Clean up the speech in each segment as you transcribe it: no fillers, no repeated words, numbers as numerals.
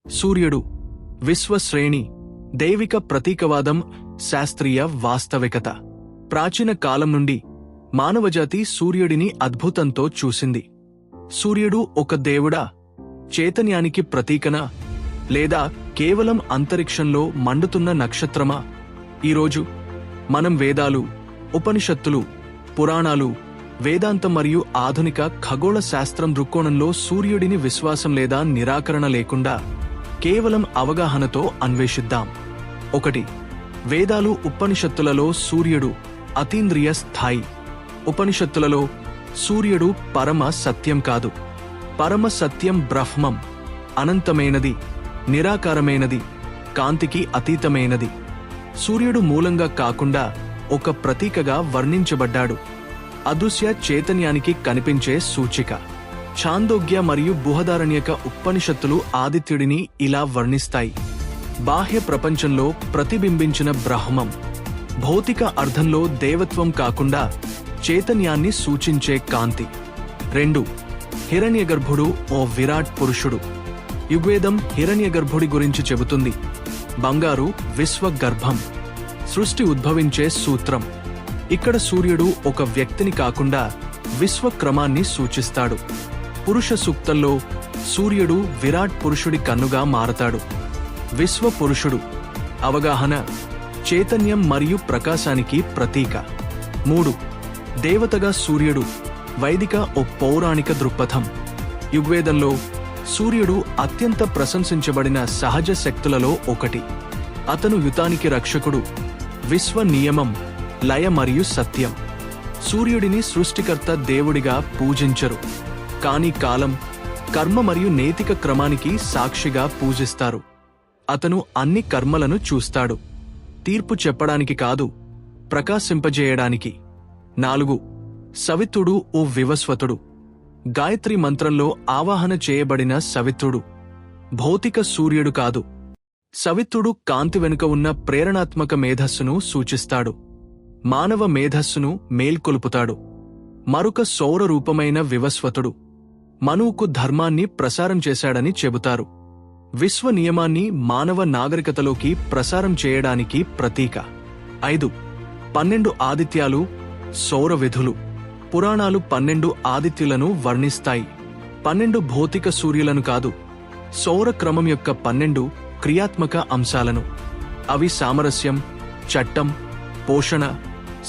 సూర్యుడు విశ్వశ్రేణి, దైవిక ప్రతీకవాదం, శాస్త్రీయ వాస్తవికత. ప్రాచీన కాలం నుండి మానవజాతి సూర్యుడిని అద్భుతంతో చూసింది. సూర్యుడు ఒక దేవుడా, చైతన్యానికి ప్రతీకనా, లేదా కేవలం అంతరిక్షంలో మండుతున్న నక్షత్రమా? ఈరోజు మనం వేదాలు, ఉపనిషత్తులు, పురాణాలు, వేదాంతం మరియు ఆధునిక ఖగోళ శాస్త్రం దృక్కోణంలో సూర్యుడిని విశ్వాసం లేదా నిరాకరణ లేకుండా కేవలం అవగాహనతో అన్వేషిద్దాం. 1. వేదాలు, ఉపనిషత్తులలో సూర్యుడు అతీంద్రియ స్థాయి. ఉపనిషత్తులలో సూర్యుడు పరమ సత్యం కాదు. పరమ సత్యం బ్రహ్మం, అనంతమైనది, నిరాకారమైనది, కాంతికి అతీతమైనది. సూర్యుడు మూలంగా కాకుండా ఒక ప్రతీకగా వర్ణించబడ్డాడు. అదృశ్య చైతన్యానికి కనిపించే సూచిక. ఛాందోగ్య మరియు బృహదారణ్యక ఉపనిషత్తులు ఆదిత్యుడిని ఇలా వర్ణిస్తాయి: బాహ్య ప్రపంచంలో ప్రతిబింబించిన బ్రహ్మం. భౌతిక అర్థంలో దేవత్వం కాకుండా చైతన్యాన్ని సూచించే కాంతి. 2. హిరణ్యగర్భుడు ఓ విరాట్ పురుషుడు. యుగ్వేదం హిరణ్యగర్భుడి గురించి చెబుతుంది. బంగారు విశ్వగర్భం, సృష్టి ఉద్భవించే సూత్రం. ఇక్కడ సూర్యుడు ఒక వ్యక్తిని కాకుండా విశ్వక్రమాన్ని సూచిస్తాడు. పురుష సూక్తంలో సూర్యుడు విరాట్ పురుషుడి కన్నుగా మారతాడు. విశ్వ పురుషుడు అవగాహన, చైతన్యం మరియు ప్రకాశానికి ప్రతీక. 3. దేవతగా సూర్యుడు వైదిక ఓ పౌరాణిక దృక్పథం. యుగ్వేదంలో సూర్యుడు అత్యంత ప్రశంసించబడిన సహజ శక్తులలో ఒకటి. అతను యుతానికి రక్షకుడు, విశ్వ నియమం, లయ మరియు సత్యం. సూర్యుడిని సృష్టికర్త దేవుడిగా పూజించరు, కానీ కాలం, కర్మ మరియు నైతిక క్రమానికి సాక్షిగా పూజిస్తారు. అతను అన్ని కర్మలను చూస్తాడు, తీర్పు చెప్పడానికి కాదు, ప్రకాశింపజేయడానికి. 4. సవిత్రుడు ఓ వివస్వతుడు. గాయత్రి మంత్రంలో ఆవాహన చేయబడిన సవిత్రుడు భౌతిక సూర్యుడు కాదు. సవిత్రుడు కాంతి వెనుక ఉన్న ప్రేరణాత్మక మేధస్సును సూచిస్తాడు. మానవ మేధస్సును మేల్కొలుపుతాడు. మరొక సౌర రూపమైన వివస్వతుడు మనువుకు ధర్మాన్ని ప్రసారం చేశాడని చెబుతారు. విశ్వ నియమాన్ని మానవ నాగరికతలోకి ప్రసారం చేయడానికి ప్రతీక. 5. 12 ఆదిత్యాలు, సౌర విధులు. పురాణాలు 12 ఆదిత్యులను వర్ణిస్తాయి. 12 భౌతిక సూర్యులను కాదు, సౌర క్రమం యొక్క 12 క్రియాత్మక అంశాలను. అవి సామరస్యం, చట్టం, పోషణ,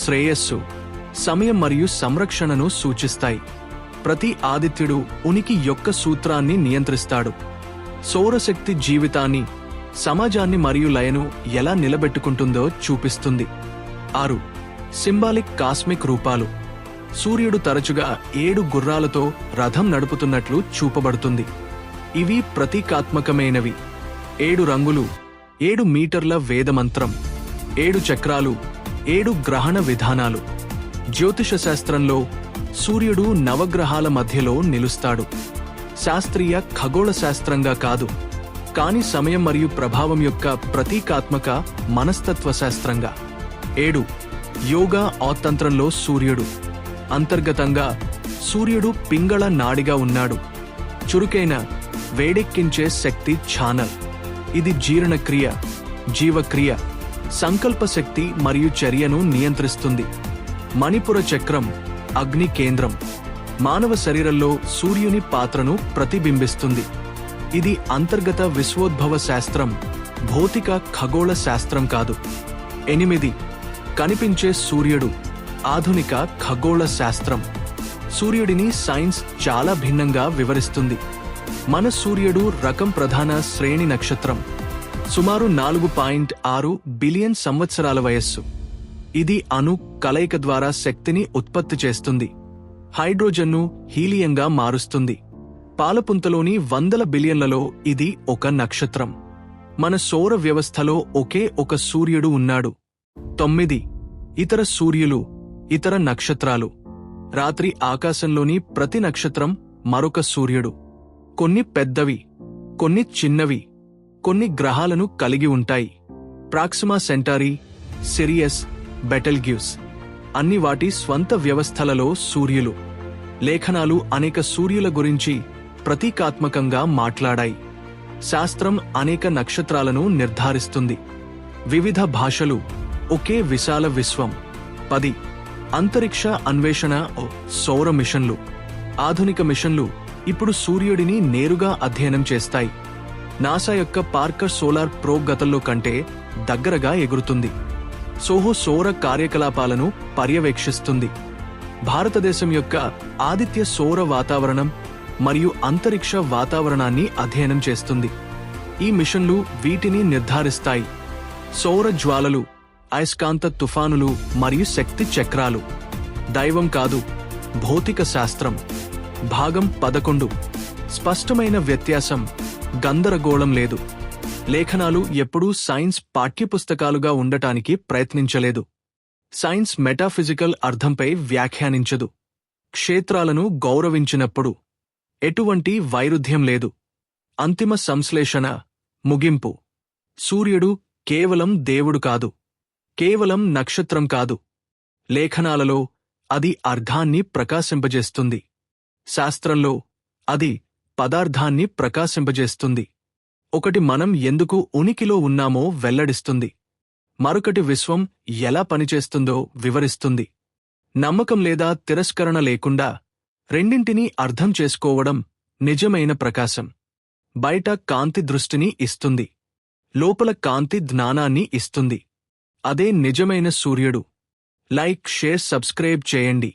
శ్రేయస్సు, సమయం మరియు సంరక్షణను సూచిస్తాయి. ప్రతి ఆదిత్యుడు ఉనికి యొక్క సూత్రాన్ని నియంత్రిస్తాడు. సౌరశక్తి జీవితాన్ని, సమాజాన్ని మరియు లయను ఎలా నిలబెట్టుకుంటుందో చూపిస్తుంది. 6. సింబాలిక్ కాస్మిక్ రూపాలు. సూర్యుడు తరచుగా 7 గుర్రాలతో రథం నడుపుతున్నట్లు చూపబడుతుంది. ఇవి ప్రతీకాత్మకమైనవి. 7 రంగులు, 7 మీటర్ల వేదమంత్రం, 7 చక్రాలు, 7 గ్రహణ విధానాలు. జ్యోతిష శాస్త్రంలో సూర్యుడు నవగ్రహాల మధ్యలో నిలుస్తాడు. శాస్త్రీయ ఖగోళ శాస్త్రంగా కాదు, కాని సమయం మరియు ప్రభావం యొక్క ప్రతీకాత్మక మనస్తత్వ శాస్త్రంగా. 7. యోగా ఆతంత్రంలో సూర్యుడు. అంతర్గతంగా సూర్యుడు పింగళ నాడిగా ఉన్నాడు. చురుకైన, వేడెక్కించే శక్తి ఛానల్. ఇది జీర్ణక్రియ, జీవక్రియ, సంకల్ప శక్తి మరియు చర్యను నియంత్రిస్తుంది. మణిపుర చక్రం అగ్ని కేంద్రం. మానవ శరీరంలో సూర్యుని పాత్రను ప్రతిబింబిస్తుంది. ఇది అంతర్గత విశ్వోద్భవ శాస్త్రం, భౌతిక ఖగోళ శాస్త్రం కాదు. 8. కనిపించే సూర్యుడు, ఆధునిక ఖగోళ శాస్త్రం. సూర్యుడిని సైన్స్ చాలా భిన్నంగా వివరిస్తుంది. మన సూర్యుడు రకం ప్రధాన శ్రేణి నక్షత్రం. సుమారు 4.6 బిలియన్ సంవత్సరాల వయస్సు. ఇది అణు కలయిక ద్వారా శక్తిని ఉత్పత్తి చేస్తుంది. హైడ్రోజన్ను హీలియంగా మారుస్తుంది. పాలపుంతలోని 100 బిలియన్లలో ఇది ఒక నక్షత్రం. మన సౌర వ్యవస్థలో ఒకే ఒక సూర్యుడు ఉన్నాడు. 9. ఇతర సూర్యులు, ఇతర నక్షత్రాలు. రాత్రి ఆకాశంలోని ప్రతి నక్షత్రం మరొక సూర్యుడు. కొన్ని పెద్దవి, కొన్ని చిన్నవి, కొన్ని గ్రహాలను కలిగి ఉంటాయి. ప్రాక్సిమా సెంటారీ, సిరియస్, బెటల్గ్యూస్ అన్ని వాటి స్వంత వ్యవస్థలలో సూర్యులు. లేఖనాలు అనేక సూర్యుల గురించి ప్రతీకాత్మకంగా మాట్లాడాయి. శాస్త్రం అనేక నక్షత్రాలను నిర్ధారిస్తుంది. వివిధ భాషలు, ఒకే విశాల విశ్వం. 10 అంతరిక్ష అన్వేషణ సౌర మిషన్లు. ఆధునిక మిషన్లు ఇప్పుడు సూర్యుడిని నేరుగా అధ్యయనం చేస్తాయి. నాసా యొక్క పార్కర్ సోలార్ ప్రోబ్ గతంలో కంటే దగ్గరగా ఎగురుతుంది. సోహో సౌర కార్యకలాపాలను పర్యవేక్షిస్తుంది. భారతదేశం యొక్క ఆదిత్య సౌర వాతావరణం మరియు అంతరిక్ష వాతావరణాన్ని అధ్యయనం చేస్తుంది. ఈ మిషన్లు వీటిని నిర్ధారిస్తాయి. సౌర జ్వాలలు, అయస్కాంత తుఫానులు మరియు శక్తి చక్రాలు. దైవం కాదు, భౌతిక శాస్త్రం. భాగం 11. స్పష్టమైన వ్యత్యాసం, గందరగోళం లేదు. లేఖనాలు ఎప్పుడూ సైన్స్ పాఠ్యపుస్తకాలుగా ఉండటానికి ప్రయత్నించలేదు. Science metaphysical అర్థంపై వ్యాఖ్యానించదు. క్షేత్రాలను గౌరవించినప్పుడు ఎటువంటి వైరుధ్యం లేదు. అంతిమ సంశ్లేషణ, ముగింపు. సూర్యుడు కేవలం దేవుడు కాదు, కేవలం నక్షత్రం కాదు. లేఖనాలలో అది అర్థాన్ని ప్రకాశింపజేస్తుంది. శాస్త్రంలో అది పదార్థాన్ని ప్రకాశింపజేస్తుంది. ఒకటి మనం ఎందుకు ఉనికిలో ఉన్నామో వెల్లడిస్తుంది. మరొకటి విశ్వం ఎలా పనిచేస్తుందో వివరిస్తుంది. నమ్మకం లేదా తిరస్కరణ లేకుండా రెండింటినీ అర్థం చేసుకోవడం నిజమైన ప్రకాశం. బయట కాంతి దృష్టిని ఇస్తుంది, లోపల కాంతి జ్ఞానాన్ని ఇస్తుంది. అదే నిజమైన సూర్యుడు. లైక్, షేర్, సబ్స్క్రైబ్ చేయండి.